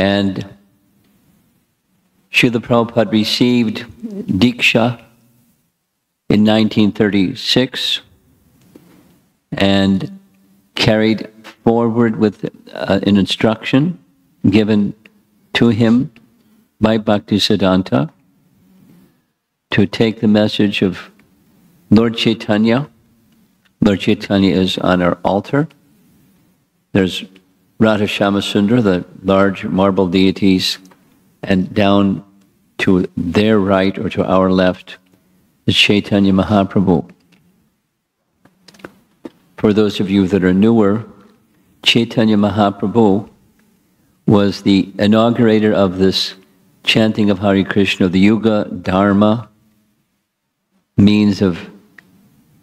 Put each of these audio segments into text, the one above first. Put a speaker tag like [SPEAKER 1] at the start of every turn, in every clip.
[SPEAKER 1] And Srila Prabhupada received Diksha in 1936 and carried forward with an instruction given to him by Bhakti Siddhanta to take the message of Lord Chaitanya. Lord Chaitanya is on our altar. There's Radha Shamasundar, the large marble deities, and down to their right or to our left is Chaitanya Mahaprabhu. For those of you that are newer, Chaitanya Mahaprabhu was the inaugurator of this chanting of Hare Krishna, the Yuga Dharma means of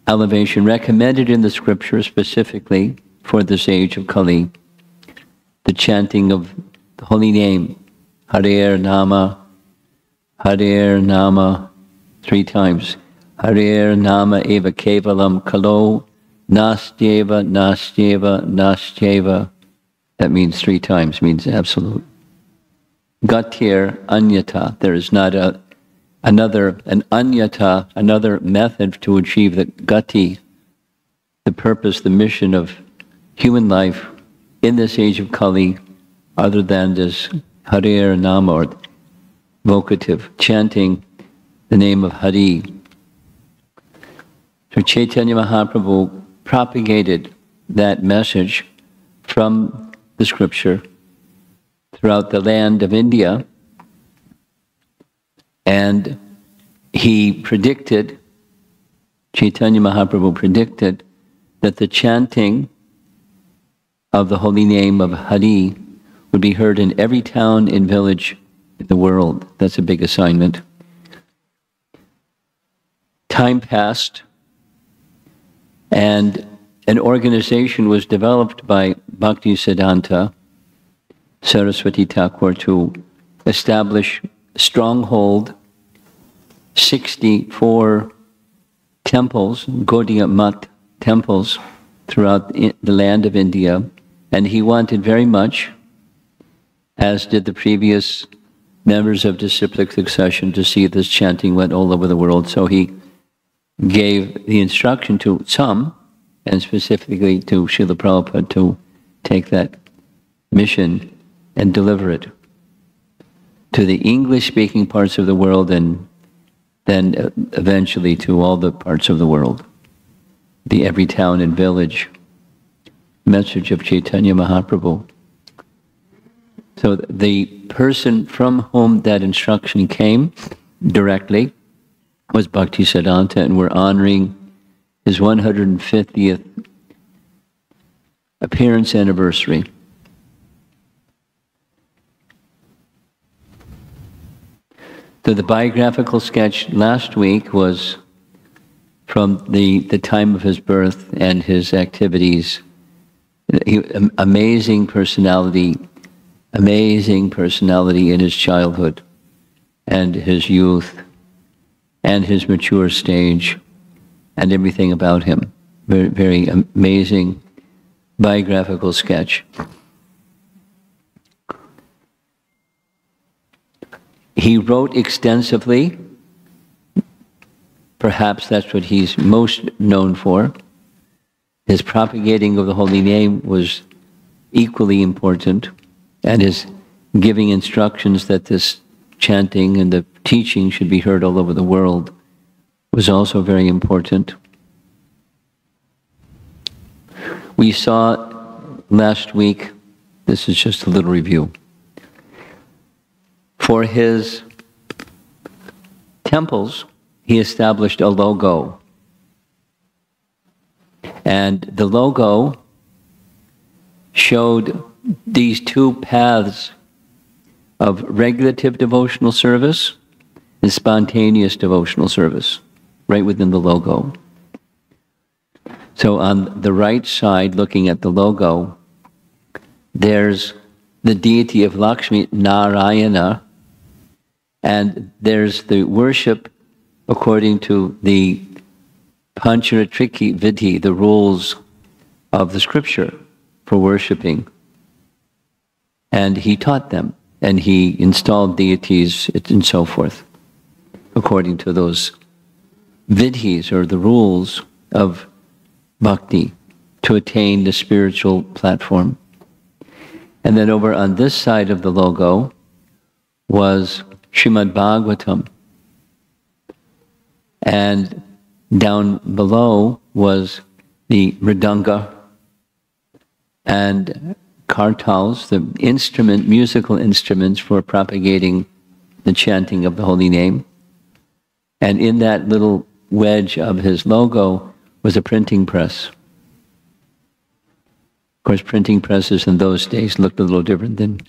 [SPEAKER 1] elevation recommended in the scripture specifically for this age of Kali. The chanting of the holy name, Hare Nama, 3 times. Hare Nama eva kevalam kalo, nastyeva, nastyeva, nastyeva. That means 3 times, means absolute. Gatir anyata, there is not an anyata, another method to achieve the gati, the purpose, the mission of human life in this age of Kali, other than this Hare Nama, or vocative, chanting the name of Hari. So Chaitanya Mahaprabhu propagated that message from the scripture throughout the land of India, and he predicted, Chaitanya Mahaprabhu predicted, that the chanting of the holy name of Hari would be heard in every town and village in the world. That's a big assignment. Time passed, and an organization was developed by Bhakti Siddhanta Saraswati Thakur to establish a stronghold, 64 temples, Gaudiya Mat temples throughout the land of India, and he wanted very much, as did the previous members of disciplic succession, to see this chanting went all over the world. So he gave the instruction to some, and specifically to Srila Prabhupada, to take that mission and deliver it to the English-speaking parts of the world, and then eventually to all the parts of the world. The every town and village message of Chaitanya Mahaprabhu. So the person from whom that instruction came directly was Bhakti Siddhanta, and we're honoring his 150th appearance anniversary. So the biographical sketch last week was from the time of his birth and his activities. Amazing personality in his childhood and his youth and his mature stage and everything about him. Very, very amazing biographical sketch. He wrote extensively. Perhaps that's what he's most known for. His propagating of the holy name was equally important, and his giving instructions that this chanting and the teaching should be heard all over the world was also very important. We saw last week, this is just a little review, for his temples, he established a logo. And the logo showed these 2 paths of regulative devotional service and spontaneous devotional service, right within the logo. So on the right side, looking at the logo, there's the deity of Lakshmi, Narayana, and there's the worship according to the Pancharatriki Vidhi, the rules of the scripture for worshiping. And he taught them. and he installed deities and so forth, according to those vidhis, or the rules of bhakti, to attain the spiritual platform. And then over on this side of the logo was Srimad Bhagavatam. And down below was the mridanga and kartals, the musical instruments for propagating the chanting of the holy name. And in that little wedge of his logo was a printing press. Of course, printing presses in those days looked a little different than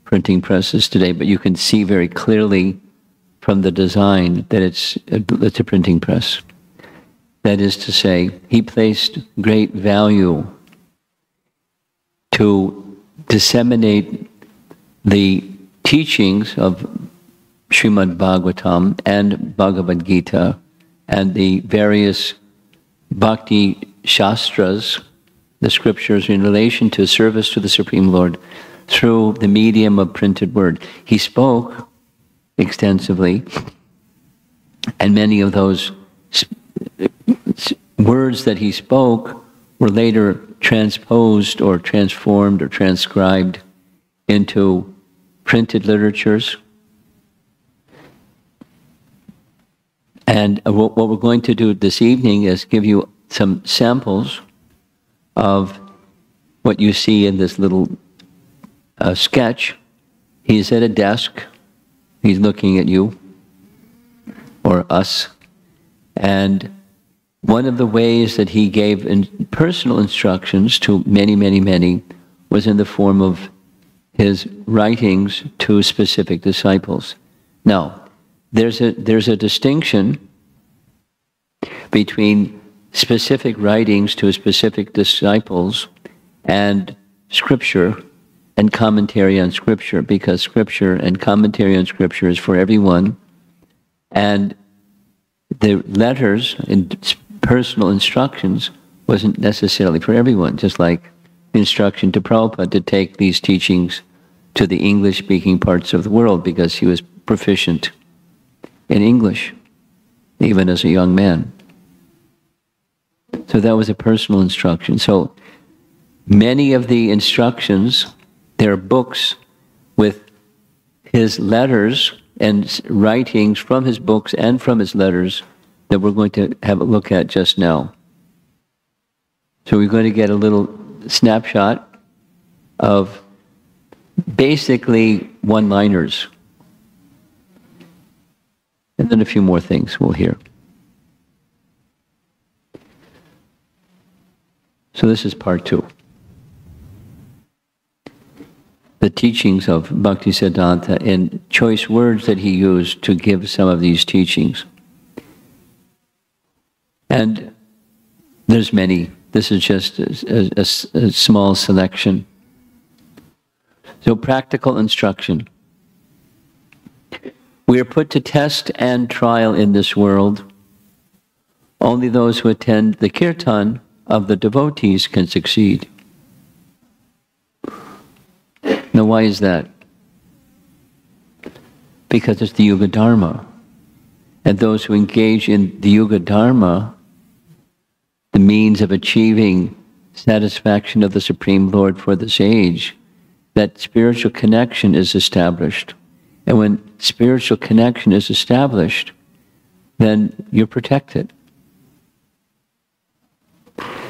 [SPEAKER 1] printing presses today, but you can see very clearly from the design that it's a printing press. That is to say, he placed great value to disseminate the teachings of Srimad Bhagavatam and Bhagavad Gita and the various bhakti shastras, the scriptures in relation to service to the Supreme Lord, through the medium of printed word. He spoke extensively, and many of those words that he spoke were later transposed or transformed or transcribed into printed literatures. And what we're going to do this evening is give you some samples of what you see in this little sketch. He's at a desk. He's looking at you, or us. And one of the ways that he gave personal instructions to many, many, many was in the form of his writings to specific disciples. Now, there's a distinction between specific writings to specific disciples and scripture and commentary on scripture, because scripture and commentary on scripture is for everyone, and the letters and personal instructions wasn't necessarily for everyone, just like instruction to Prabhupada to take these teachings to the English-speaking parts of the world, because he was proficient in English, even as a young man. So that was a personal instruction. So many of the instructions, there are books with his letters and writings from his books and from his letters that we're going to have a look at just now. So we're going to get a little snapshot of basically one-liners, and then a few more things we'll hear. So this is part 2. The teachings of Bhakti Siddhanta and choice words that he used to give some of these teachings. And there's many. This is just a small selection. So practical instruction. We are put to test and trial in this world. Only those who attend the kirtan of the devotees can succeed. Now, why is that? Because it's the Yuga Dharma. And those who engage in the Yuga Dharma, the means of achieving satisfaction of the Supreme Lord for this age, that spiritual connection is established. And when spiritual connection is established, then you're protected.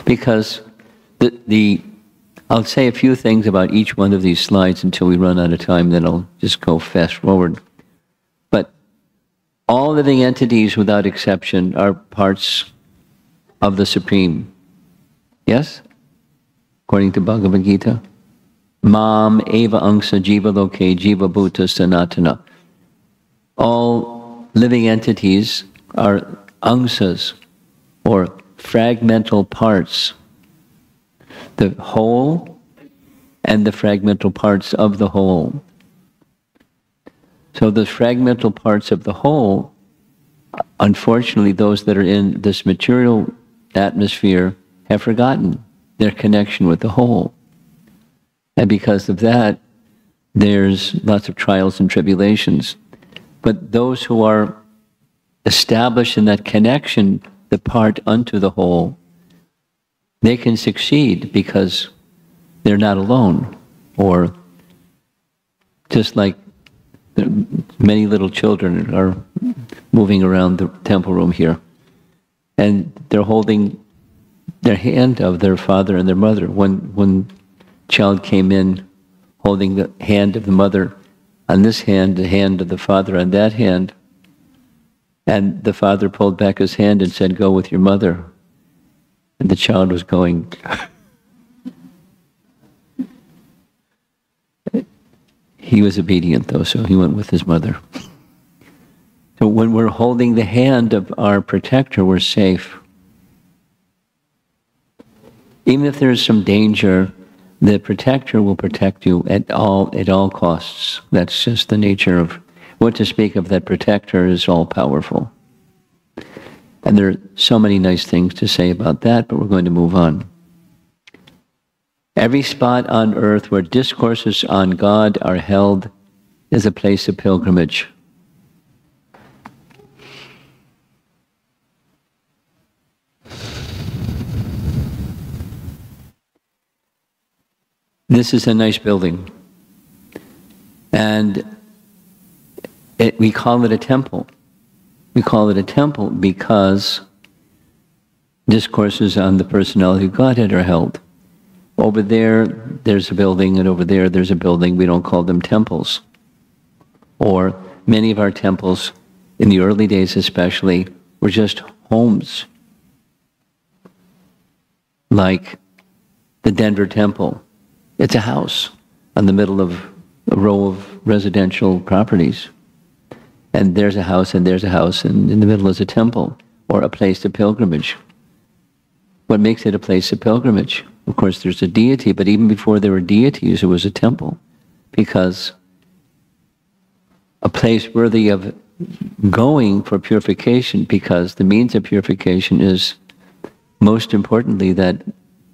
[SPEAKER 1] Because I'll say a few things about each one of these slides until we run out of time, then I'll just go fast forward. But all living entities without exception are parts of the Supreme. Yes? According to Bhagavad Gita. Mam eva angsa jiva loke jiva bhuta sanatana. All living entities are angsas, or fragmental parts. The whole and the fragmental parts of the whole. So the fragmental parts of the whole, unfortunately, those that are in this material atmosphere have forgotten their connection with the whole. And because of that, there's lots of trials and tribulations. But those who are established in that connection, the part unto the whole, they can succeed because they're not alone. Or just like many little children are moving around the temple room here, and they're holding their hand of their father and their mother. One child came in holding the hand of the mother on this hand, the hand of the father on that hand, and the father pulled back his hand and said, "Go with your mother." And the child was going. He was obedient though, so he went with his mother. So when we're holding the hand of our protector, we're safe. Even if there's some danger, the protector will protect you at all costs. That's just the nature of what to speak of. That protector is all powerful. And there are so many nice things to say about that, but we're going to move on. Every spot on earth where discourses on God are held is a place of pilgrimage. This is a nice building, and we call it a temple. We call it a temple because discourses on the personality of Godhead are held. Over there, there's a building, and over there, there's a building. We don't call them temples. Or many of our temples, in the early days especially, were just homes. Like the Denver Temple. It's a house in the middle of a row of residential properties. And there's a house, and there's a house, and in the middle is a temple, or a place of pilgrimage. What makes it a place of pilgrimage? Of course, there's a deity, but even before there were deities, it was a temple. Because a place worthy of going for purification, because the means of purification is, most importantly, that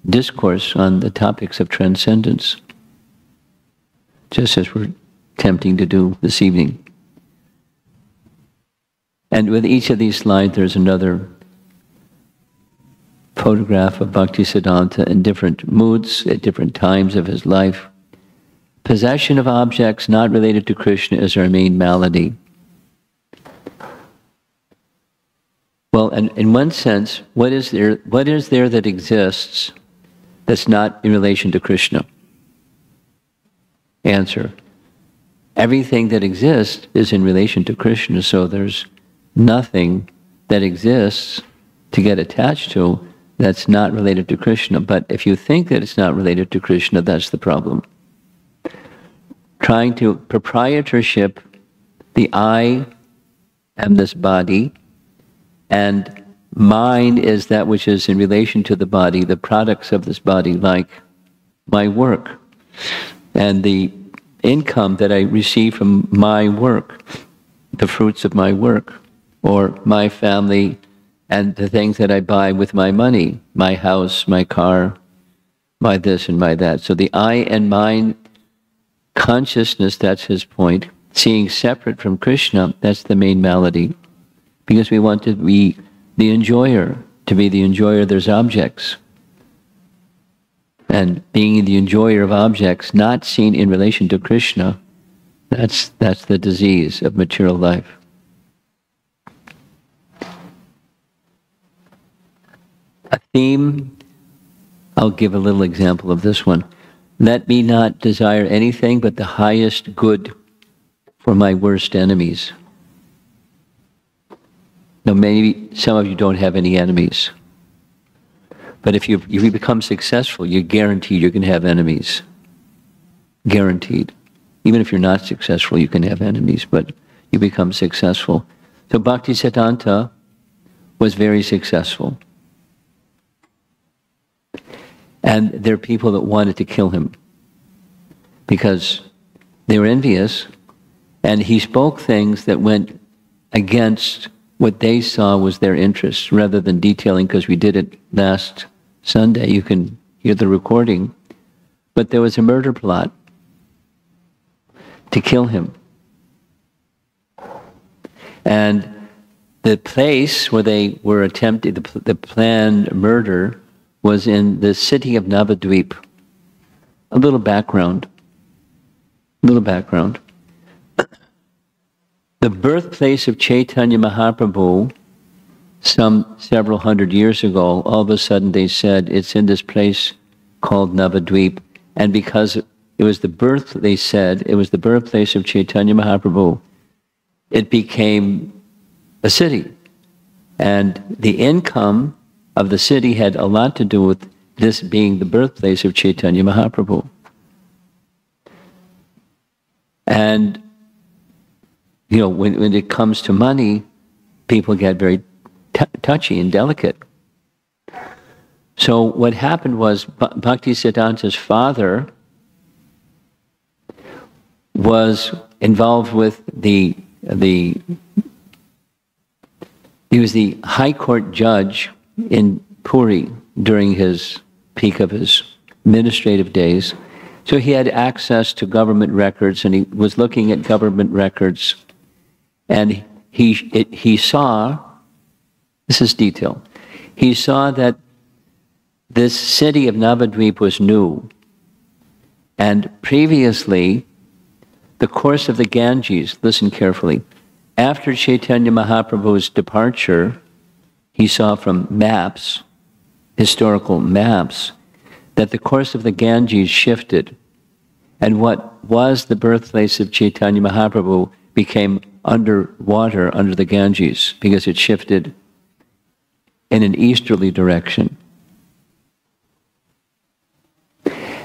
[SPEAKER 1] discourse on the topics of transcendence, just as we're attempting to do this evening. And with each of these slides, there's another photograph of Bhakti Siddhanta in different moods, at different times of his life. Possession of objects not related to Krishna is our main malady. Well, and in one sense, what is there that exists that's not in relation to Krishna? Answer: everything that exists is in relation to Krishna, so there's nothing that exists to get attached to that's not related to Krishna. But if you think that it's not related to Krishna, that's the problem. Trying to proprietorship the I am this body, and mine is that which is in relation to the body, the products of this body, like my work and the income that I receive from my work, the fruits of my work, or my family and the things that I buy with my money, my house, my car, my this and my that. So the I and mine consciousness, that's his point, seeing separate from Krishna, that's the main malady. Because we want to be the enjoyer. To be the enjoyer, there's objects. And being the enjoyer of objects, not seen in relation to Krishna, that's the disease of material life. A theme, I'll give a little example of this one. Let me not desire anything but the highest good for my worst enemies. Now, maybe some of you don't have any enemies. But if you become successful, you're guaranteed you're going to have enemies. Guaranteed. Even if you're not successful, you can have enemies, but you become successful. So Bhakti Siddhanta was very successful. And there are people that wanted to kill him because they were envious, and he spoke things that went against what they saw was their interests, rather than detailing, because we did it last Sunday, you can hear the recording. But there was a murder plot. to kill him. And the place where they were attempting, the planned murder was in the city of Navadvip. A little background. The birthplace of Chaitanya Mahaprabhu, several hundred years ago, all of a sudden they said it's in this place called Navadvip. And because it was the birthplace of Chaitanya Mahaprabhu, it became a city. And the income of the city had a lot to do with this being the birthplace of Chaitanya Mahaprabhu. And, when it comes to money, people get very touchy and delicate. So what happened was Bhakti Siddhanta's father was involved with he was the high court judge in Puri during his peak of his administrative days. So he had access to government records, and he was looking at government records, and he saw, this is detail, he saw that this city of Navadvip was new, and previously the course of the Ganges, listen carefully, after Chaitanya Mahaprabhu's departure, he saw from maps, historical maps, that the course of the Ganges shifted, and what was the birthplace of Chaitanya Mahaprabhu became underwater under the Ganges, because it shifted in an easterly direction.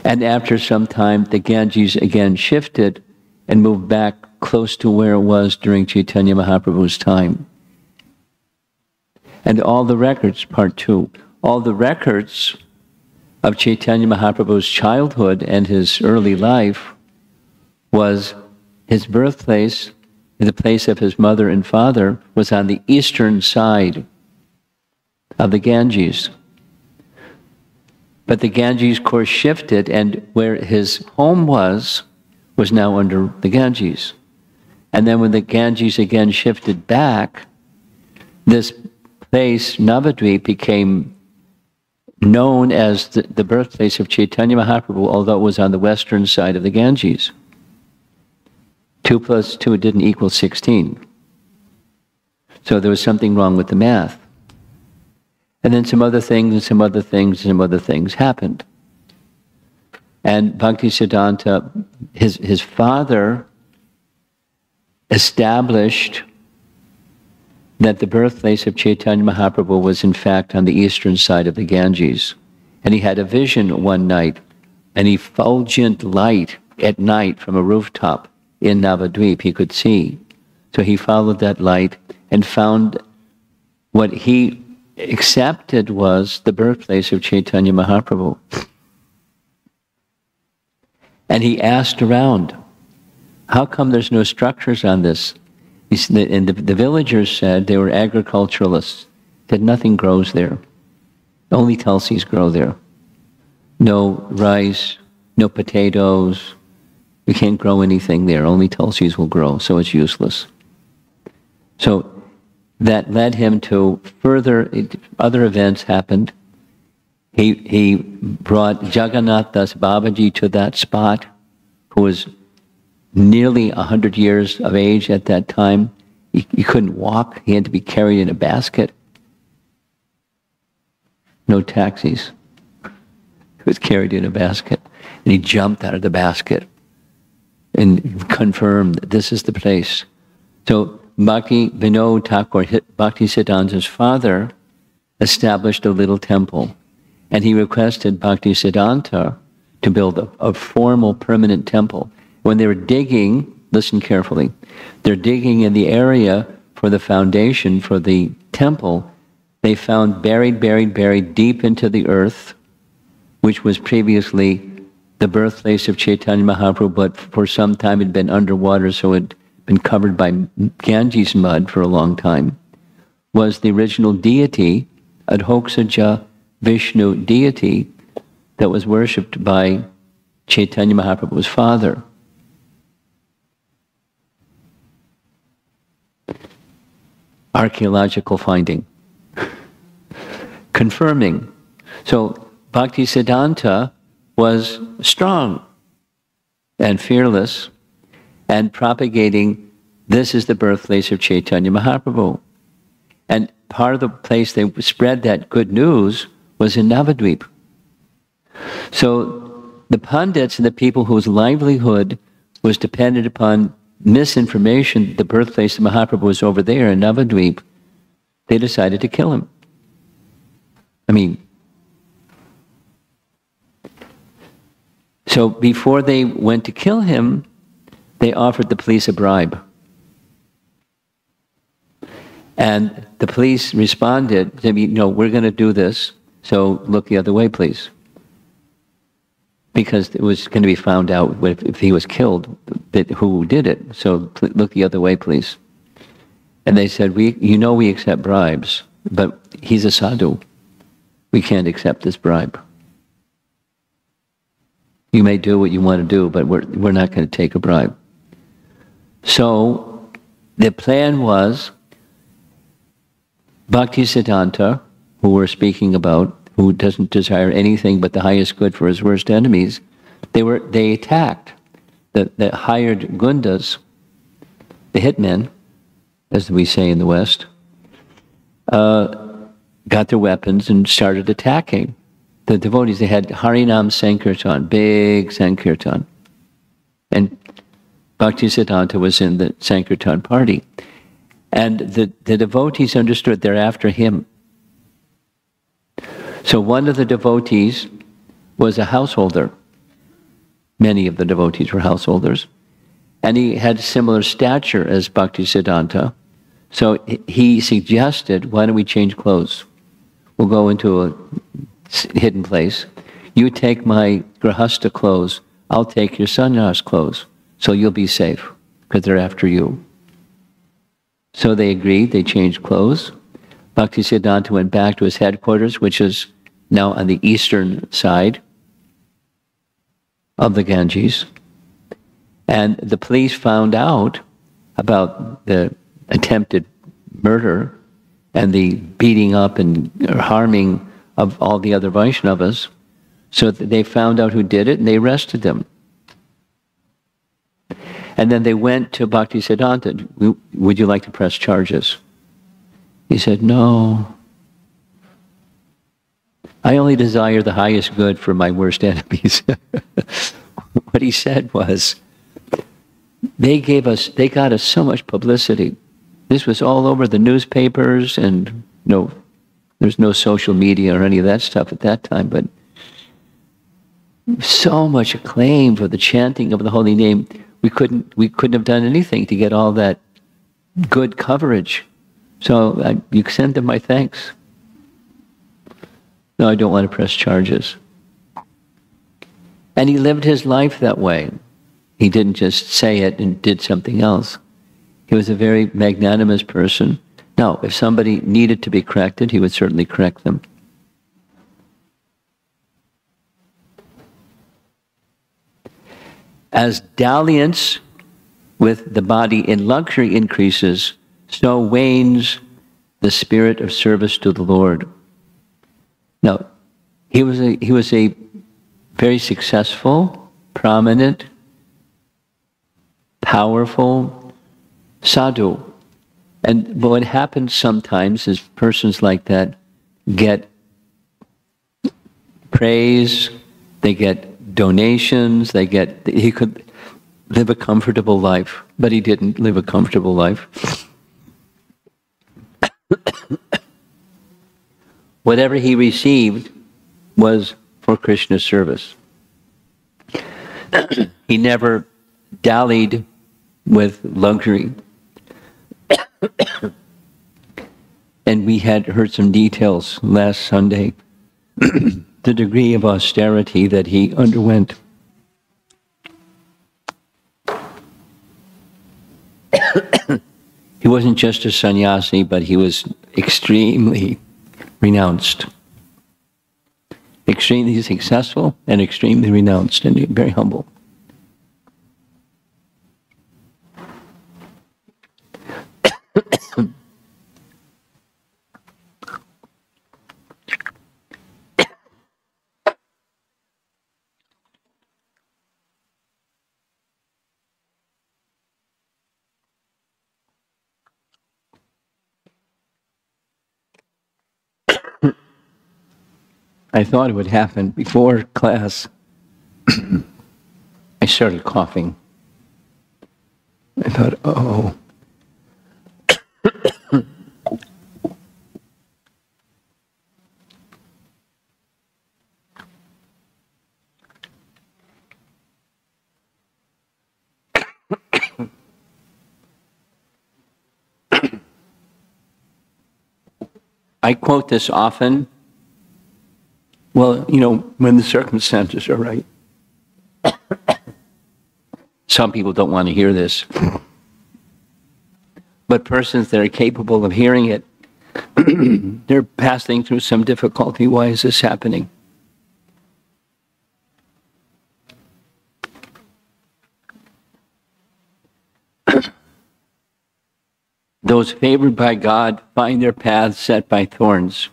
[SPEAKER 1] And after some time, the Ganges again shifted and moved back close to where it was during Chaitanya Mahaprabhu's time. And all the records, part 2, all the records of Chaitanya Mahaprabhu's childhood and his early life was his birthplace, the place of his mother and father, was on the eastern side of the Ganges. But the Ganges course shifted, and where his home was now under the Ganges. And then when the Ganges again shifted back, this place, Navadvip, became known as the birthplace of Chaitanya Mahaprabhu, although it was on the western side of the Ganges. 2 plus 2 didn't equal 16. So there was something wrong with the math. And then some other things happened. And Bhakti Siddhanta, his father established that the birthplace of Chaitanya Mahaprabhu was in fact on the eastern side of the Ganges. And he had a vision one night, an effulgent light at night from a rooftop in Navadvip he could see. So he followed that light and found what he accepted was the birthplace of Chaitanya Mahaprabhu. And he asked around, how come there's no structures on this? And the villagers said, they were agriculturalists, that nothing grows there. Only tulsis grow there. No rice, no potatoes. We can't grow anything there. Only tulsis will grow, so it's useless. So that led him to other events happened. He brought Jagannath Das Babaji to that spot, who was nearly 100 years of age at that time. He couldn't walk. He had to be carried in a basket. No taxis. He was carried in a basket. And he jumped out of the basket and confirmed that this is the place. So Bhakti Vinod Thakur, Bhakti Siddhanta's father, established a little temple. And he requested Bhakti Siddhanta to build a formal permanent temple. When they were digging, listen carefully, they're digging in the area for the foundation for the temple, they found buried deep into the earth, which was previously the birthplace of Chaitanya Mahaprabhu, but for some time it had been underwater, so it had been covered by Ganges mud for a long time, was the original deity, Adhoksaja Vishnu deity, that was worshipped by Chaitanya Mahaprabhu's father. archaeological finding, confirming. So Bhakti Siddhanta was strong and fearless and propagating, this is the birthplace of Chaitanya Mahaprabhu. And part of the place they spread that good news was in Navadvip. So the pundits and the people whose livelihood was dependent upon misinformation, the birthplace of Mahaprabhu was over there in Navadvip, they decided to kill him. I mean, so before they went to kill him, they offered the police a bribe. And the police responded, no, we're going to do this, so look the other way, please. Because it was going to be found out if he was killed, who did it. So look the other way, please. And they said, we accept bribes, but he's a sadhu. We can't accept this bribe. You may do what you want to do, but we're not going to take a bribe. So the plan was, Bhakti Siddhanta, who we're speaking about, who doesn't desire anything but the highest good for his worst enemies, they attacked the hired gundas, the hitmen, as we say in the West, got their weapons and started attacking the devotees. They had Harinam Sankirtan, big Sankirtan. And Bhakti Siddhanta was in the Sankirtan party. And the devotees understood they're after him. So one of the devotees was a householder. Many of the devotees were householders. And he had similar stature as Bhakti Siddhanta. So he suggested, why don't we change clothes? We'll go into a hidden place. You take my grahasta clothes, I'll take your sannyas clothes, so you'll be safe, because they're after you. So they agreed, they changed clothes. Bhakti Siddhanta went back to his headquarters, which is now on the eastern side of the Ganges. And the police found out about the attempted murder and the beating up and harming of all the other Vaishnavas. So they found out who did it and they arrested them. And then they went to Bhakti Siddhanta, would you like to press charges? He said, no. I only desire the highest good for my worst enemies. What he said was, they got us so much publicity. This was all over the newspapers, and there's no social media or any of that stuff at that time, but so much acclaim for the chanting of the holy name. We couldn't have done anything to get all that good coverage. So you send them my thanks. No, I don't want to press charges. And he lived his life that way. He didn't just say it and did something else. He was a very magnanimous person. Now, if somebody needed to be corrected, he would certainly correct them. As dalliance with the body in luxury increases, so wanes the spirit of service to the Lord. Now, he was a very successful, prominent, powerful sadhu. And what happens sometimes is persons like that get praise, they get donations, he could live a comfortable life, but he didn't live a comfortable life. Whatever he received was for Krishna's service. He never dallied with luxury. And we had heard some details last Sunday, the degree of austerity that he underwent. He wasn't just a sannyasi, but he was extremely renounced. Extremely successful and extremely renounced and very humble. I thought it would happen before class. I started coughing. I thought, oh. I quote this often. Well, you know, when the circumstances are right. Some people don't want to hear this. But persons that are capable of hearing it, they're passing through some difficulty. Why is this happening? Those favored by God find their paths set by thorns.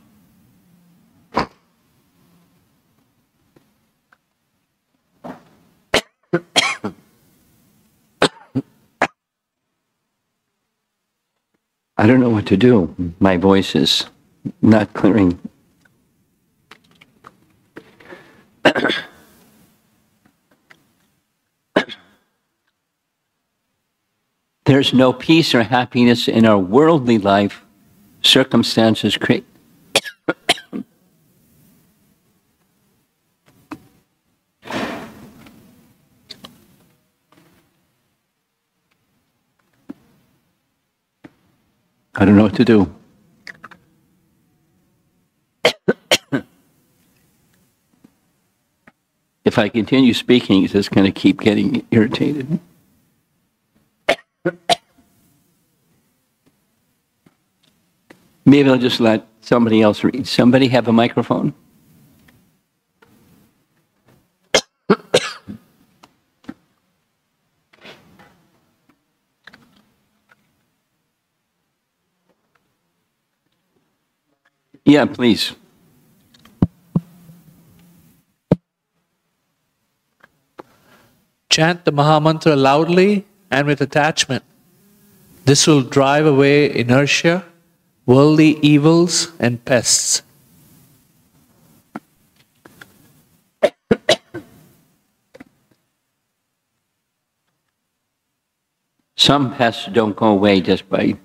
[SPEAKER 1] I don't know what to do. My voice is not clearing. There's no peace or happiness in our worldly life. Circumstances create. I don't know what to do. If I continue speaking, it's just going to keep getting irritated. Maybe I'll just let somebody else read. Somebody have a microphone? Yeah, please.
[SPEAKER 2] Chant the Mahamantra loudly and with attachment. This will drive away inertia, worldly evils, and pests.
[SPEAKER 1] Some pests don't go away just by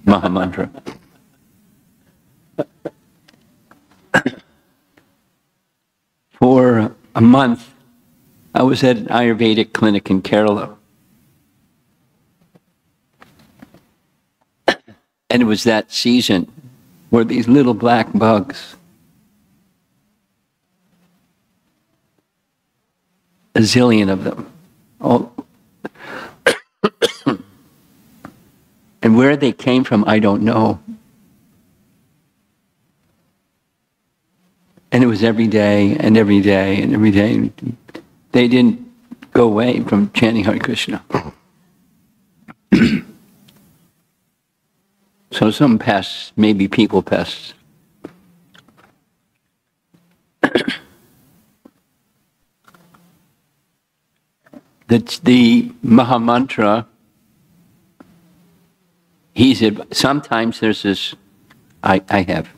[SPEAKER 1] Mahamantra. For a month, I was at an Ayurvedic clinic in Kerala. And it was that season where these little black bugs, a zillion of them, all. And where they came from, I don't know. And it was every day and every day and every day. They didn't go away from chanting Hare Krishna. So some pests, maybe people pests. The Mahamantra, he said, sometimes there's this, I have,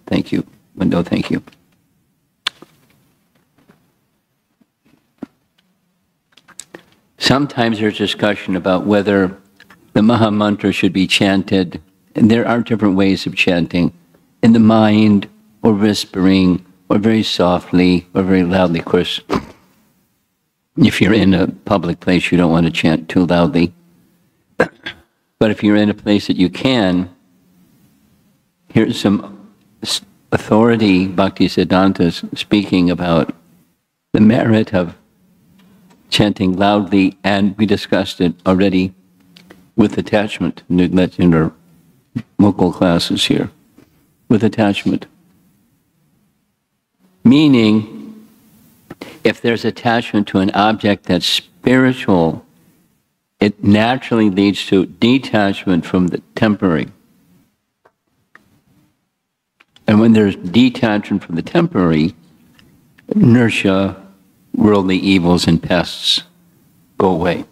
[SPEAKER 1] thank you. Window, thank you. Sometimes there's discussion about whether the Mahamantra should be chanted, and there are different ways of chanting, in the mind, or whispering, or very softly, or very loudly. Of course, if you're in a public place, you don't want to chant too loudly. But if you're in a place that you can, here's some authority, Bhakti Siddhanta, speaking about the merit of chanting loudly, and we discussed it already with attachment in our local classes here, with attachment. Meaning, if there's attachment to an object that's spiritual, it naturally leads to detachment from the temporary. And when there's detachment from the temporary, inertia, worldly evils, and pests go away.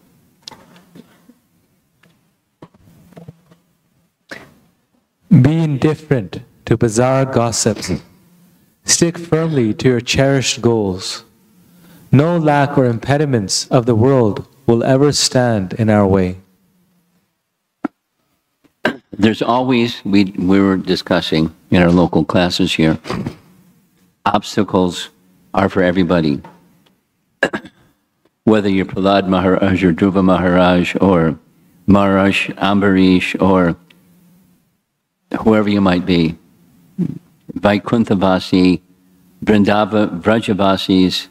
[SPEAKER 2] Be indifferent to bizarre gossips.
[SPEAKER 3] Stick firmly to your cherished goals. No lack or impediments of the world will ever stand in our way.
[SPEAKER 1] There's always, we were discussing in our local classes here, obstacles are for everybody. Whether you're Prahlad Maharaj or Dhruva Maharaj or Maharaj Ambarish or whoever you might be, Vaikunthavasi, Vrindava, Vrajavasis,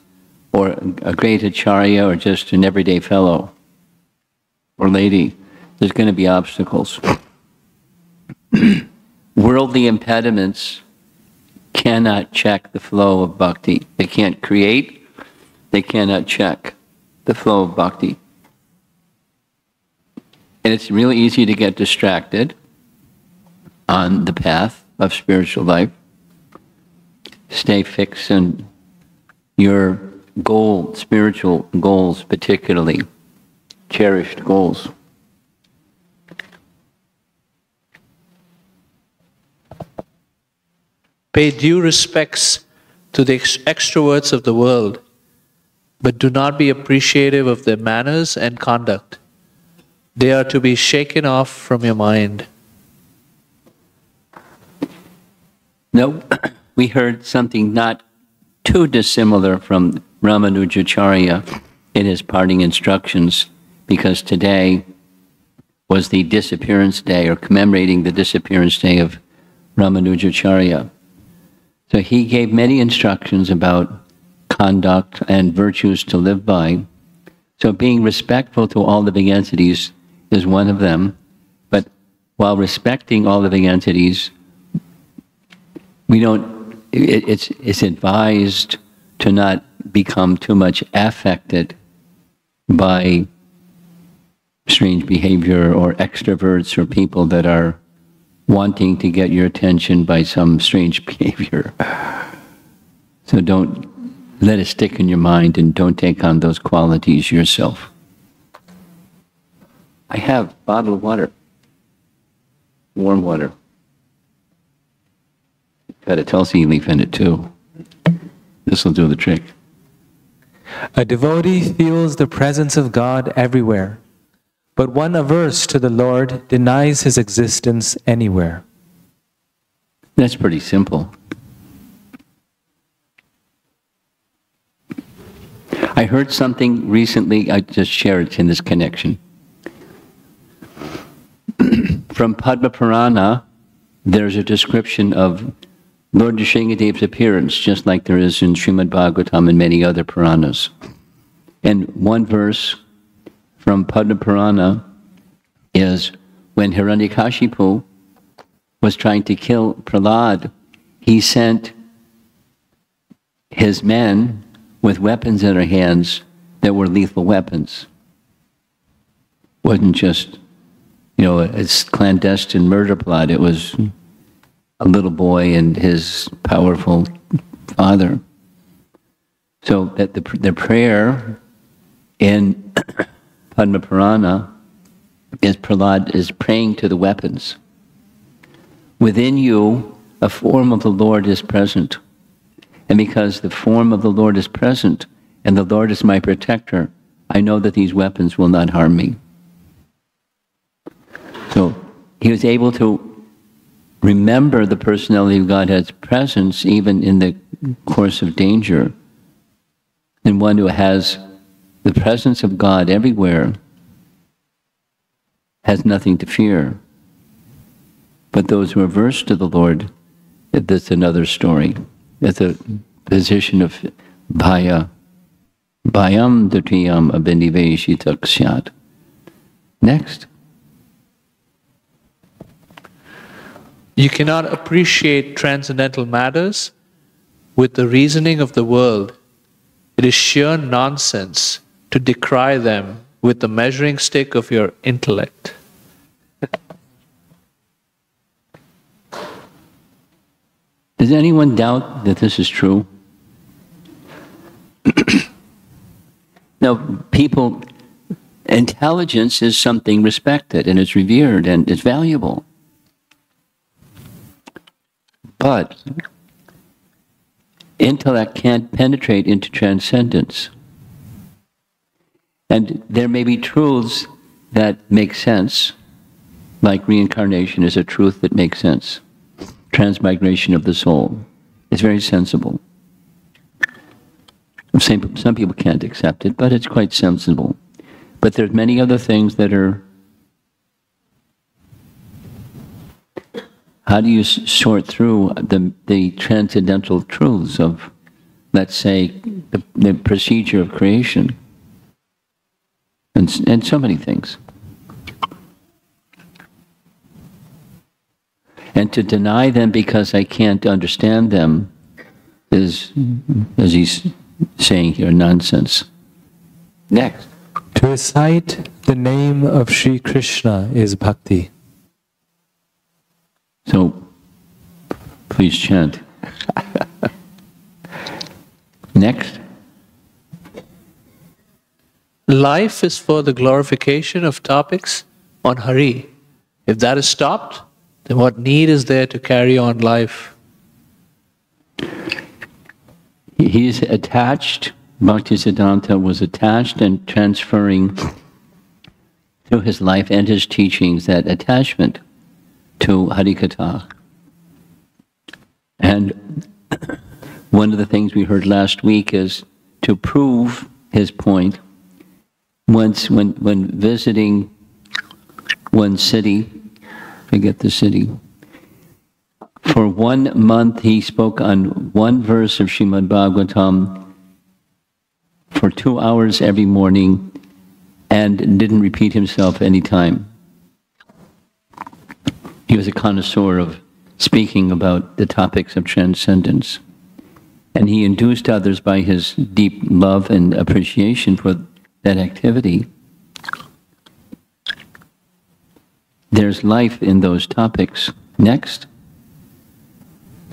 [SPEAKER 1] or a great acharya or just an everyday fellow or lady, there's going to be obstacles. Worldly impediments cannot check the flow of bhakti. They can't create, they cannot check the flow of bhakti. And it's really easy to get distracted on the path of spiritual life. Stay fixed on your goal, spiritual goals particularly, cherished goals.
[SPEAKER 2] Pay due respects to the extroverts of the world, but do not be appreciative of their manners and conduct. They are to be shaken off from your mind.
[SPEAKER 1] No, we heard something not too dissimilar from Ramanujacharya in his parting instructions, because today was the disappearance day, or commemorating the disappearance day of Ramanujacharya. So he gave many instructions about conduct and virtues to live by. So being respectful to all living entities is one of them, but while respecting all living entities, we don't, it's advised to not become too much affected by strange behavior or extroverts or people that are wanting to get your attention by some strange behavior. So don't let it stick in your mind and don't take on those qualities yourself. I have a bottle of water, warm water. Got a Tulsi leaf in it too. This will do the trick.
[SPEAKER 3] A devotee feels the presence of God everywhere, but one averse to the Lord denies his existence anywhere.
[SPEAKER 1] That's pretty simple. I heard something recently, I just share it in this connection. From Padma Purana, there's a description of Lord Nrsingadev's appearance, just like there is in Srimad Bhagavatam and many other Puranas. And one verse from Padma Purana is when Hiranyakashipu was trying to kill Prahlad, he sent his men with weapons in their hands that were lethal weapons. It wasn't just, a clandestine murder plot. It was a little boy and his powerful father. So that the prayer in Padma Purana is Prahlad is praying to the weapons. Within you, a form of the Lord is present. And because the form of the Lord is present and the Lord is my protector, I know that these weapons will not harm me. So he was able to remember the personality of Godhead's presence even in the course of danger. And one who has the presence of God everywhere has nothing to fear. But those who are averse to the Lord, that's another story. It's a position of bhaya. Bhayam dutiyam abhiniveshitak syat. Next.
[SPEAKER 2] You cannot appreciate transcendental matters with the reasoning of the world. It is sheer nonsense to decry them with the measuring stick of your intellect.
[SPEAKER 1] Does anyone doubt that this is true? Now, intelligence is something respected and it's revered and it's valuable. But intellect can't penetrate into transcendence. And there may be truths that make sense, like reincarnation is a truth that makes sense. Transmigration of the soul is very sensible. Some people can't accept it, but it's quite sensible. But there's many other things that are... How do you sort through the transcendental truths of, let's say, the procedure of creation? And so many things. And to deny them because I can't understand them is, as he's saying here, nonsense. Next.
[SPEAKER 3] To recite the name of Sri Krishna is bhakti.
[SPEAKER 1] So, please chant. Next.
[SPEAKER 2] Life is for the glorification of topics on Hari. If that is stopped, then what need is there to carry on life?
[SPEAKER 1] He's attached, Bhakti Siddhanta was attached and transferring through his life and his teachings that attachment to Harikatha. And one of the things we heard last week is to prove his point. Once, when visiting one city, forget the city, for 1 month he spoke on one verse of Srimad Bhagavatam for 2 hours every morning and didn't repeat himself any time. He was a connoisseur of speaking about the topics of transcendence. And he induced others by his deep love and appreciation for that activity. There's life in those topics. Next.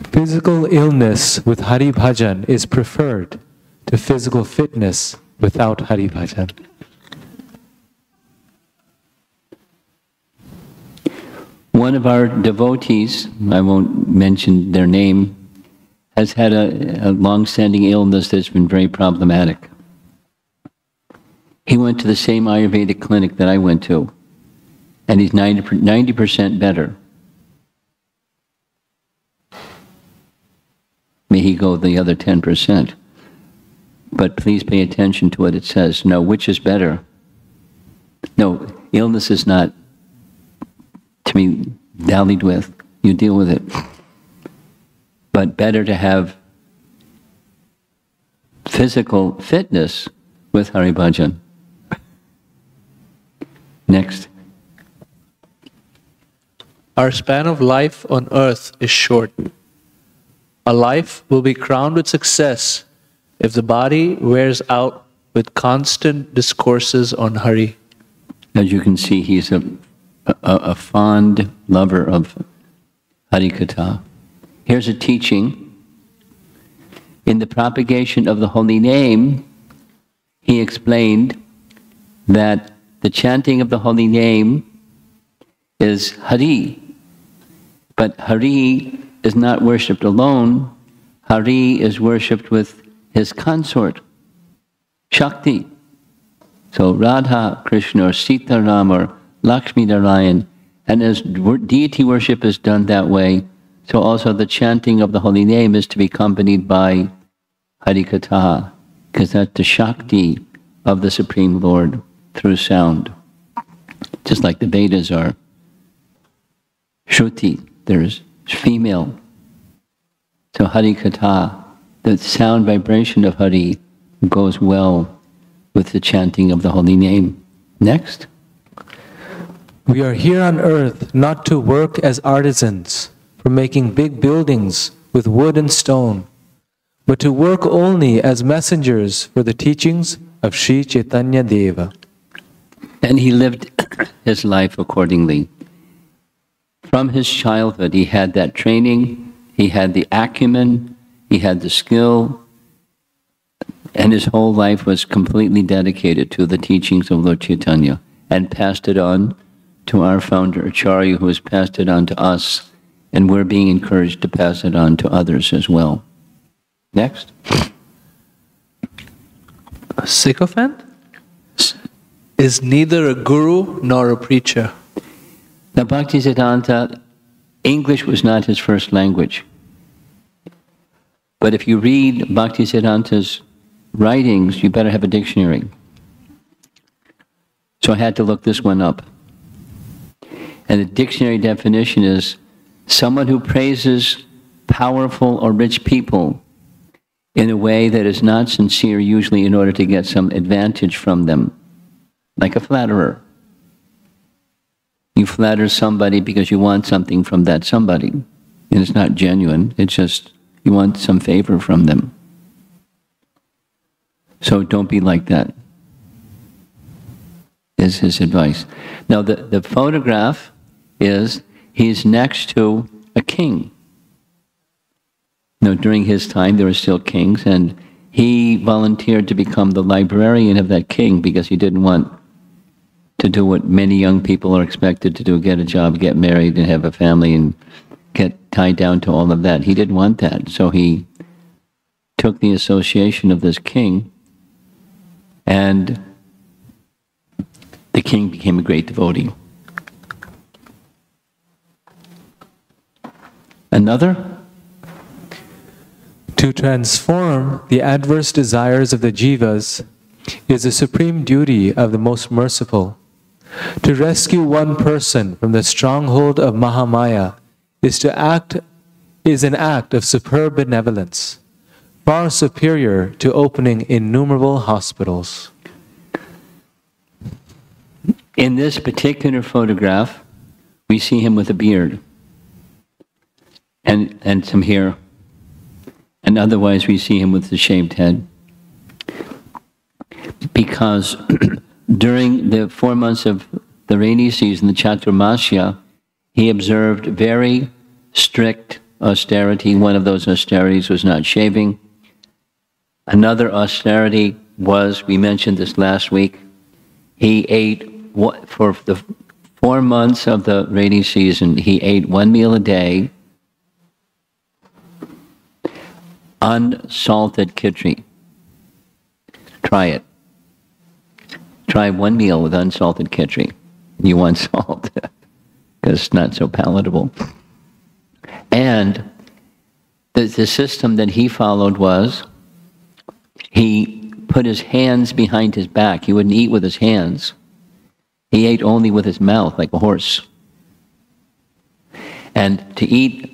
[SPEAKER 3] Physical illness with Hari Bhajan is preferred to physical fitness without Hari Bhajan.
[SPEAKER 1] One of our devotees, I won't mention their name, has had a long-standing illness that's been very problematic. He went to the same Ayurvedic clinic that I went to, and he's 90% better. May he go the other 10%. But please pay attention to what it says. No, which is better? No, illness is not to be dallied with. You deal with it. But better to have physical fitness with Hari Bhajan. Next.
[SPEAKER 2] Our span of life on earth is short. Our life will be crowned with success if the body wears out with constant discourses on Hari.
[SPEAKER 1] As you can see, he's a fond lover of Harikatha. Here's a teaching. In the propagation of the holy name, he explained that the chanting of the holy name is Hari. But Hari is not worshipped alone. Hari is worshipped with his consort, Shakti. So Radha, Krishna, or Sita Ram, or Lakshmi Narayan. And as deity worship is done that way, so also the chanting of the holy name is to be accompanied by Harikatha, because that's the Shakti of the Supreme Lord through sound. Just like the Vedas are Shruti, there's female. So Harikatha, the sound vibration of Hari, goes well with the chanting of the holy name. Next.
[SPEAKER 3] We are here on earth not to work as artisans for making big buildings with wood and stone, but to work only as messengers for the teachings of Sri Chaitanya Deva.
[SPEAKER 1] And he lived his life accordingly. From his childhood, he had that training, he had the acumen, he had the skill, and his whole life was completely dedicated to the teachings of Lord Chaitanya, and passed it on to our founder Acharya, who has passed it on to us, and we're being encouraged to pass it on to others as well. Next.
[SPEAKER 2] A sycophant is neither a guru nor a preacher.
[SPEAKER 1] Now, Bhakti Siddhanta, English was not his first language. But if you read Bhakti Siddhanta's writings, you better have a dictionary. So I had to look this one up. And the dictionary definition is someone who praises powerful or rich people in a way that is not sincere, usually in order to get some advantage from them, like a flatterer. You flatter somebody because you want something from that somebody, and it's not genuine, it's just you want some favor from them. So don't be like that, is his advice. Now the photograph is, he's next to a king. Now, during his time, there were still kings, and he volunteered to become the librarian of that king because he didn't want to do what many young people are expected to do, get a job, get married, and have a family, and get tied down to all of that. He didn't want that, so he took the association of this king, and the king became a great devotee. Another?
[SPEAKER 3] To transform the adverse desires of the jivas is the supreme duty of the most merciful. To rescue one person from the stronghold of Mahamaya is an act of superb benevolence, far superior to opening innumerable hospitals.
[SPEAKER 1] In this particular photograph, we see him with a beard and some hair. And otherwise we see him with the shaved head. Because during the 4 months of the rainy season, the Chaturmasya, he observed very strict austerity. One of those austerities was not shaving. Another austerity was, we mentioned this last week, he ate, for the 4 months of the rainy season, he ate 1 meal a day, unsalted khichdi. Try it. Try 1 meal with unsalted khichdi. You want salt, because it's not so palatable. And the system that he followed was, he put his hands behind his back. He wouldn't eat with his hands. He ate only with his mouth, like a horse. And to eat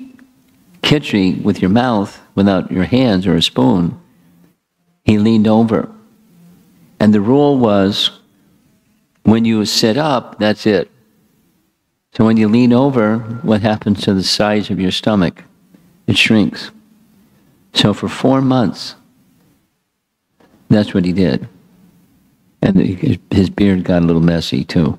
[SPEAKER 1] khichdi with your mouth, without your hands or a spoon, he leaned over. And the rule was, when you sit up, that's it. So when you lean over, what happens to the size of your stomach? It shrinks. So for 4 months, that's what he did. And his beard got a little messy too.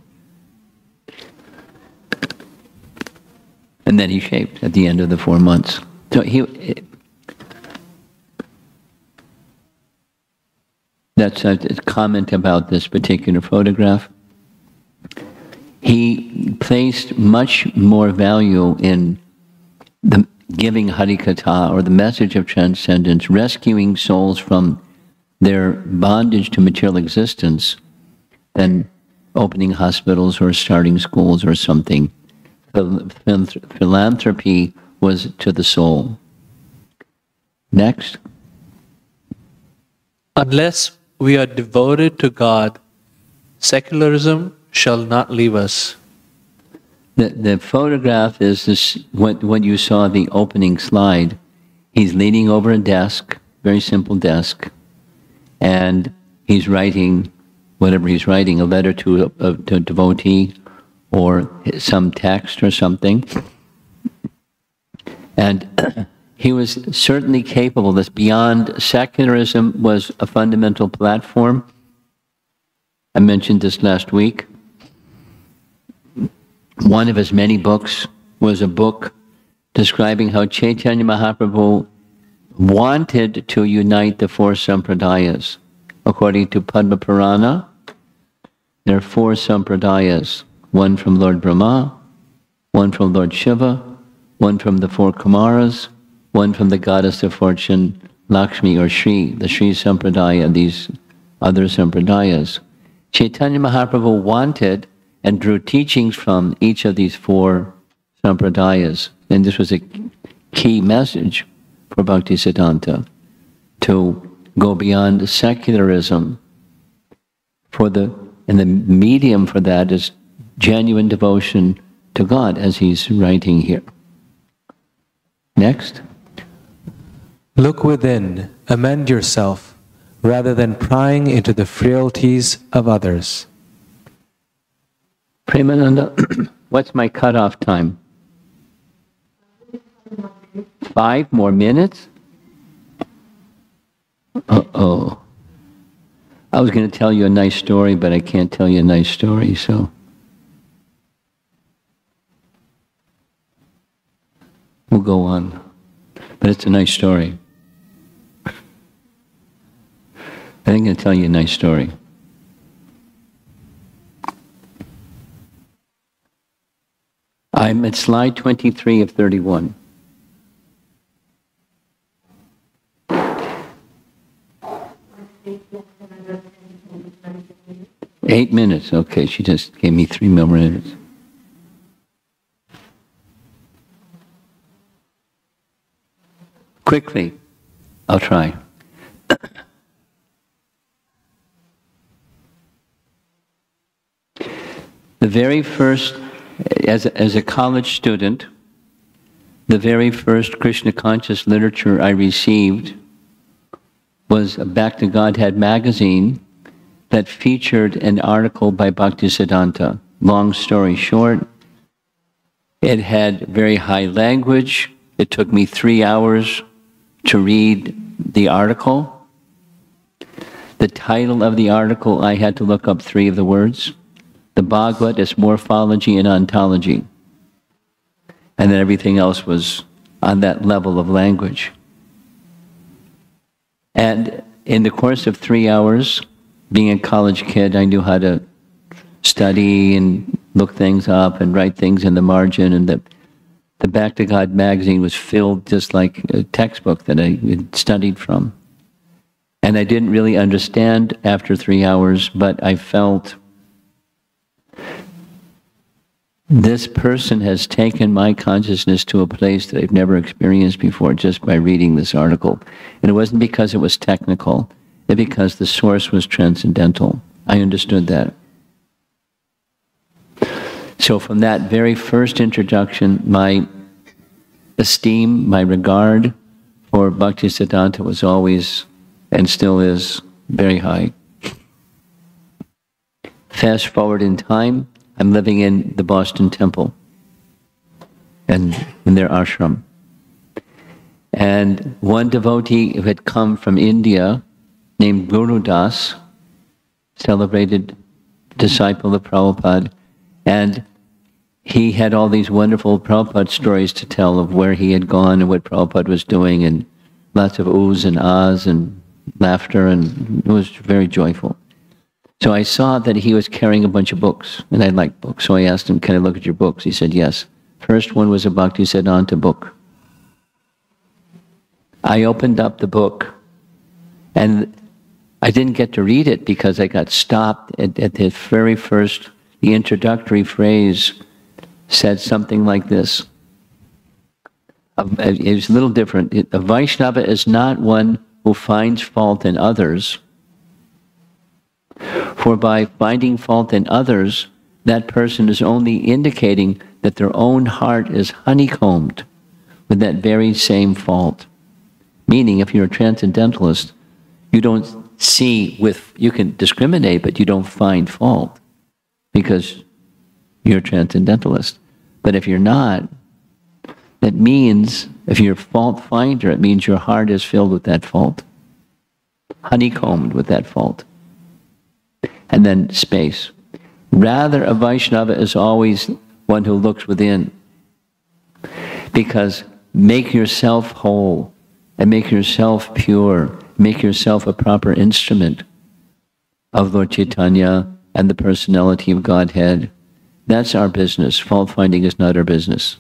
[SPEAKER 1] And then he shaved at the end of the 4 months. So that's a comment about this particular photograph. He placed much more value in the giving Harikatha, or the message of transcendence, rescuing souls from their bondage to material existence, than opening hospitals or starting schools or something. Philanthropy was to the soul. Next.
[SPEAKER 2] Unless we are devoted to God, secularism shall not leave us.
[SPEAKER 1] The photograph is this, what you saw the opening slide. He's leaning over a desk, very simple desk, and he's writing whatever he's writing, a letter to a devotee, or some text or something. And he was certainly capable. This beyond secularism was a fundamental platform. I mentioned this last week. One of his many books was a book describing how Chaitanya Mahaprabhu wanted to unite the 4 sampradayas. According to Padma Purana, there are 4 sampradayas. One from Lord Brahma, one from Lord Shiva, one from the 4 Kumaras, one from the goddess of fortune, Lakshmi or Sri, the Sri Sampradaya, these other Sampradayas. Chaitanya Mahaprabhu wanted and drew teachings from each of these four Sampradayas. And this was a key message for Bhakti Siddhanta, to go beyond secularism. And the medium for that is genuine devotion to God, as he's writing here. Next.
[SPEAKER 3] Look within, amend yourself, rather than prying into the frailties of others.
[SPEAKER 1] Premananda, what's my cutoff time? 5 more minutes? Uh-oh. I was going to tell you a nice story, but I can't tell you a nice story, so. We'll go on. But it's a nice story. I'm going to tell you a nice story. I'm at slide 23 of 31. Eight minutes. Okay, she just gave me 3 more minutes. Quickly, I'll try. The very first, as a college student, the very first Krishna conscious literature I received was a Back to Godhead magazine that featured an article by Bhakti Siddhanta. Long story short, it had very high language. It took me 3 hours to read the article. The title of the article, I had to look up 3 of the words. The Bhagavad is morphology and ontology. And then everything else was on that level of language. And in the course of 3 hours, being a college kid, I knew how to study and look things up and write things in the margin. And the Back to God magazine was filled just like a textbook that I had studied from. And I didn't really understand after 3 hours, but I felt this person has taken my consciousness to a place that I've never experienced before just by reading this article. And it wasn't because it was technical, it's because the source was transcendental. I understood that. So from that very first introduction, my esteem, my regard for Bhakti Siddhanta was always, and still is, very high. Fast forward in time, I'm living in the Boston Temple and in their ashram. And one devotee who had come from India named Guru Das, celebrated disciple of Prabhupada, and he had all these wonderful Prabhupada stories to tell of where he had gone and what Prabhupada was doing, and lots of oohs and ahs and laughter, and it was very joyful. So I saw that he was carrying a bunch of books, and I liked books. So I asked him, "Can I look at your books?" He said, "Yes." First one was a Bhakti Siddhanta book. I opened up the book, and I didn't get to read it because I got stopped at the very first, the introductory phrase said something like this. It was a little different. A Vaishnava is not one who finds fault in others, for by finding fault in others, that person is only indicating that their own heart is honeycombed with that very same fault. Meaning, if you're a transcendentalist, you don't see you can discriminate, but you don't find fault because you're a transcendentalist. But if you're not, that means, if you're a fault finder, it means your heart is filled with that fault, honeycombed with that fault. And then space. Rather, a Vaishnava is always one who looks within. Because make yourself whole, and make yourself pure, make yourself a proper instrument of Lord Chaitanya and the personality of Godhead. That's our business. Fault finding is not our business.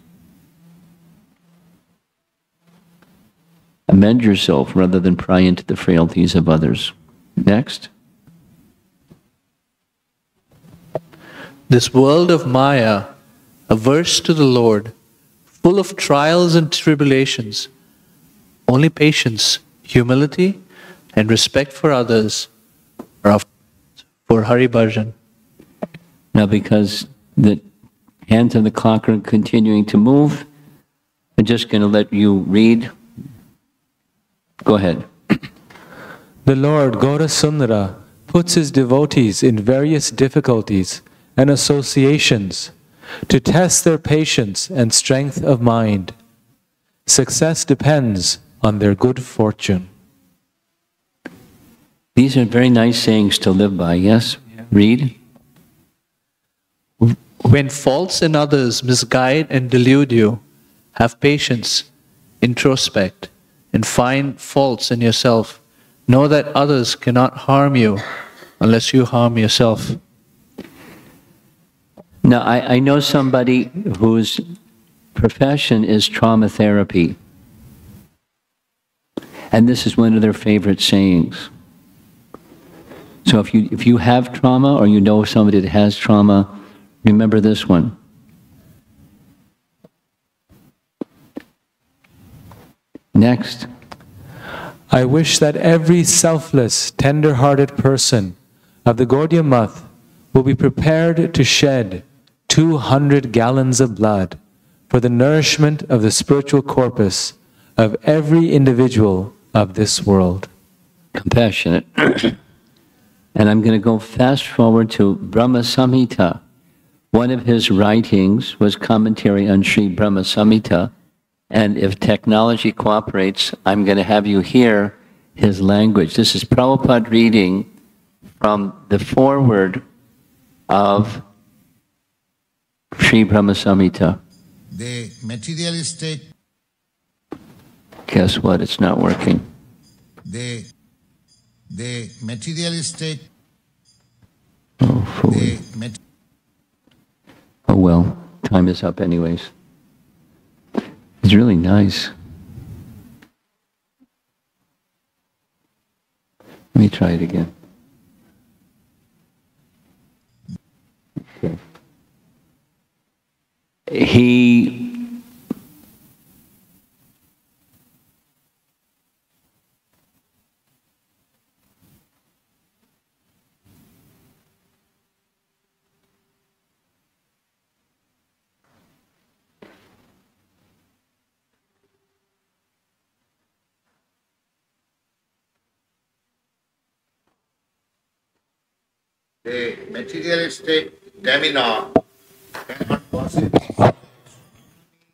[SPEAKER 1] Amend yourself rather than pry into the frailties of others. Next.
[SPEAKER 2] This world of Maya, averse to the Lord, full of trials and tribulations, only patience, humility, and respect for others are for Hari Bhajan.
[SPEAKER 1] Now, because the hands on the clock are continuing to move, I'm just going to let you read. Go ahead.
[SPEAKER 3] The Lord, Gaura Sundara, puts his devotees in various difficulties and associations to test their patience and strength of mind. Success depends on their good fortune.
[SPEAKER 1] These are very nice sayings to live by, yes? Yeah. Read.
[SPEAKER 2] When faults in others misguide and delude you, have patience, introspect, and find faults in yourself. Know that others cannot harm you unless you harm yourself.
[SPEAKER 1] Now, I know somebody whose profession is trauma therapy. And this is one of their favorite sayings. So if you have trauma or you know somebody that has trauma, remember this one. Next.
[SPEAKER 3] I wish that every selfless, tender-hearted person of the Gaudiya Math will be prepared to shed 200 gallons of blood for the nourishment of the spiritual corpus of every individual of this world.
[SPEAKER 1] Compassionate. And I'm going to go fast forward to Brahma Samhita. One of his writings was commentary on Sri Brahma Samhita. And if technology cooperates, I'm going to have you hear his language. This is Prabhupada reading from the foreword of Sri Brahma Samhita.
[SPEAKER 4] The materialistic.
[SPEAKER 1] Guess what? It's not working.
[SPEAKER 4] The materialistic.
[SPEAKER 1] Oh, fooey. Oh well, time is up anyways. It's really nice. Let me try it again. Okay.
[SPEAKER 4] The materialistic demeanor cannot possibly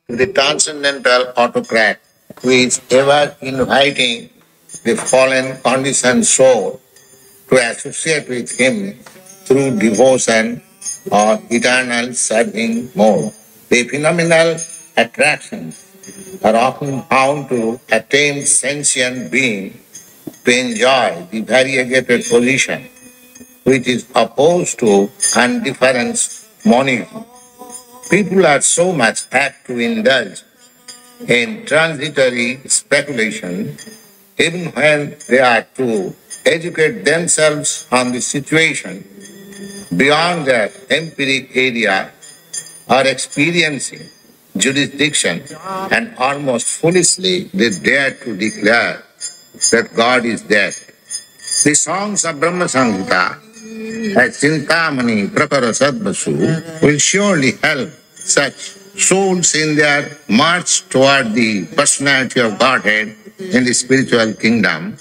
[SPEAKER 4] the transcendental autocrat who is ever inviting the fallen conditioned soul to associate with him through devotion or eternal serving mode. The phenomenal attractions are often found to attain sentient being to enjoy the variegated position which is opposed to undifferenced monism. People are so much apt to indulge in transitory speculation, even when they are to educate themselves on the situation beyond their empiric area or experiencing jurisdiction, and almost foolishly they dare to declare that God is dead. The songs of Brahma Samhita as Chintamani Prapara Sadvasu will surely help such souls in their march toward the personality of Godhead in the spiritual kingdom,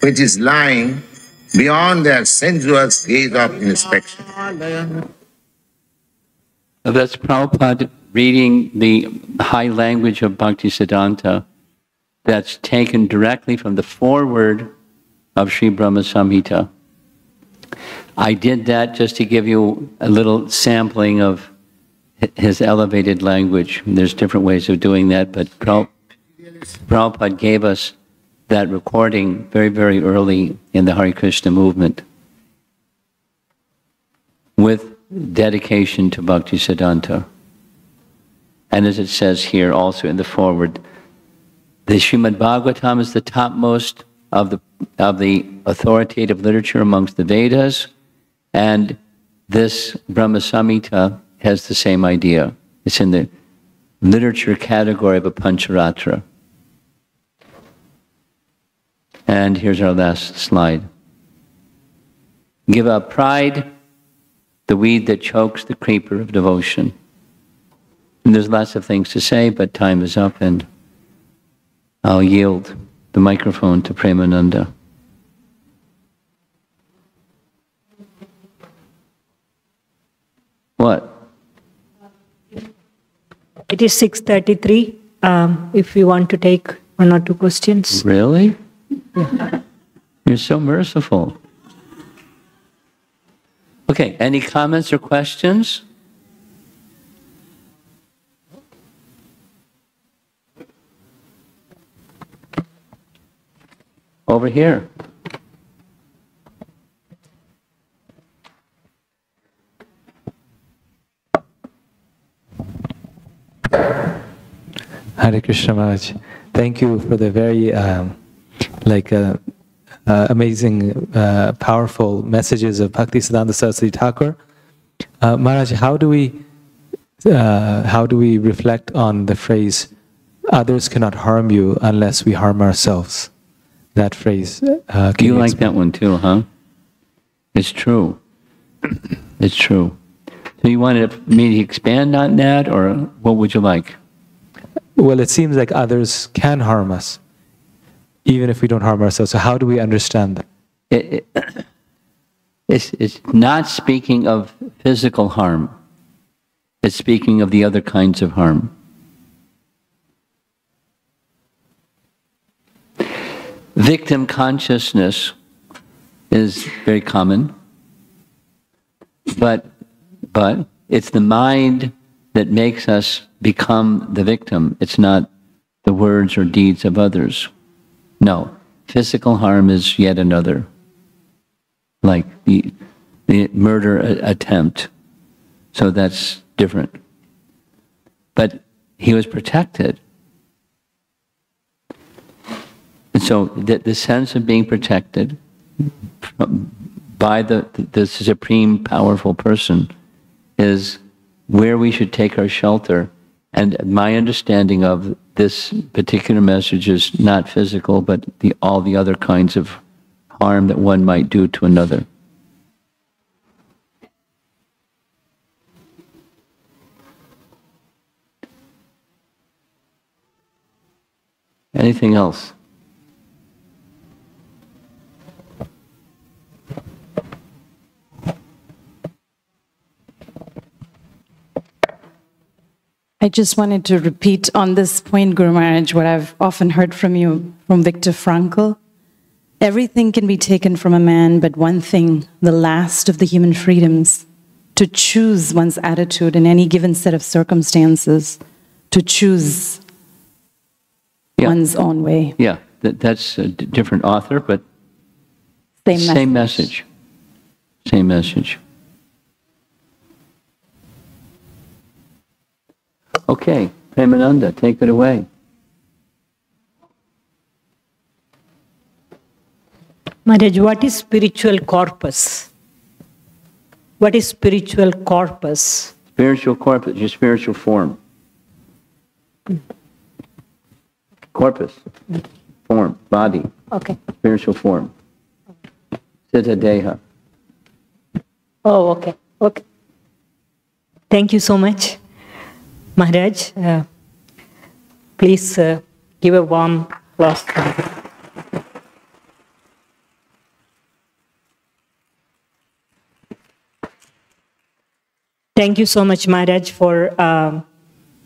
[SPEAKER 4] which is lying beyond their sensuous gaze of inspection.
[SPEAKER 1] That's Prabhupada reading the high language of Bhakti Siddhanta that's taken directly from the foreword of Sri Brahma Samhita. I did that just to give you a little sampling of his elevated language. There's different ways of doing that, but Prabhupada gave us that recording very, very early in the Hare Krishna movement with dedication to Bhakti Siddhanta. And as it says here also in the foreword, the Srimad Bhagavatam is the topmost of the authoritative literature amongst the Vedas, and this Brahma Samhita has the same idea. It's in the literature category of a Pancharatra. And here's our last slide. Give up pride, the weed that chokes the creeper of devotion. And there's lots of things to say, but time is up, and I'll yield the microphone to Premananda. What?
[SPEAKER 5] It is 6:33. If you want to take one or two questions.
[SPEAKER 1] Really? You're so merciful. Okay, any comments or questions? Over here.
[SPEAKER 3] Hare Krishna Maharaj. Thank you for the very amazing, powerful messages of Bhakti Siddhanta Saraswati Thakur. Maharaj, how do we reflect on the phrase, "Others cannot harm you unless we harm ourselves"? That phrase.
[SPEAKER 1] You like that one too, huh? It's true. It's true. So you wanted me to expand on that, or what would you like?
[SPEAKER 3] Well, it seems like others can harm us, even if we don't harm ourselves. So how do we understand that?
[SPEAKER 1] It's not speaking of physical harm. It's speaking of the other kinds of harm. Victim consciousness is very common, but it's the mind that makes us become the victim. It's not the words or deeds of others. No, physical harm is yet another, like the murder attempt. So that's different. But he was protected. And so the sense of being protected by the supreme powerful person is where we should take our shelter. And my understanding of this particular message is not physical, but all the other kinds of harm that one might do to another. Anything else?
[SPEAKER 6] I just wanted to repeat on this point, Guru Maharaj, what I've often heard from you, from Viktor Frankl. Everything can be taken from a man, but one thing, the last of the human freedoms, to choose one's attitude in any given set of circumstances, to choose one's own way.
[SPEAKER 1] Yeah, that's a different author, but same message. Same message. Okay, Premananda, take it away.
[SPEAKER 5] Maharaj, what is spiritual corpus? What is spiritual corpus?
[SPEAKER 1] Spiritual corpus, your spiritual form. Corpus, form, body.
[SPEAKER 5] Okay.
[SPEAKER 1] Spiritual form. Siddha Deha.
[SPEAKER 5] Oh, okay. Okay. Thank you so much, Maharaj. Please give a warm applause. Thank you so much, Maharaj, for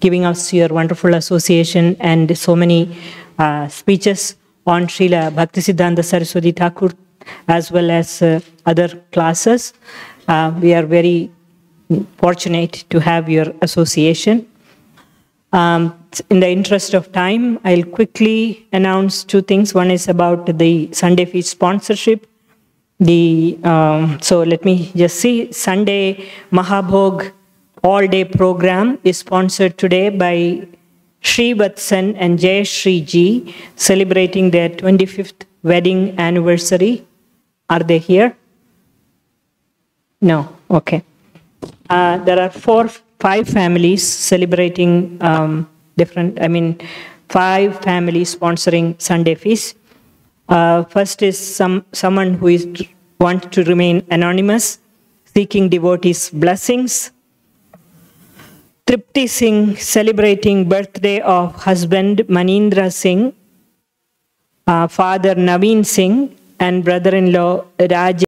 [SPEAKER 5] giving us your wonderful association and so many speeches on Srila Bhakti Siddhanta Saraswati Thakur, as well as other classes. We are very fortunate to have your association. In the interest of time, I'll quickly announce two things. One is about the Sunday feast sponsorship. So let me just see. Sunday Mahabhog all-day program is sponsored today by Shri Vatsan and Jay Shri Ji celebrating their 25th wedding anniversary. Are they here? No, okay. There are 5 families celebrating 5 families sponsoring Sunday feast. First is someone who wants to remain anonymous, seeking devotees' blessings. Tripti Singh celebrating birthday of husband Manindra Singh, father Naveen Singh, and brother-in-law Raj.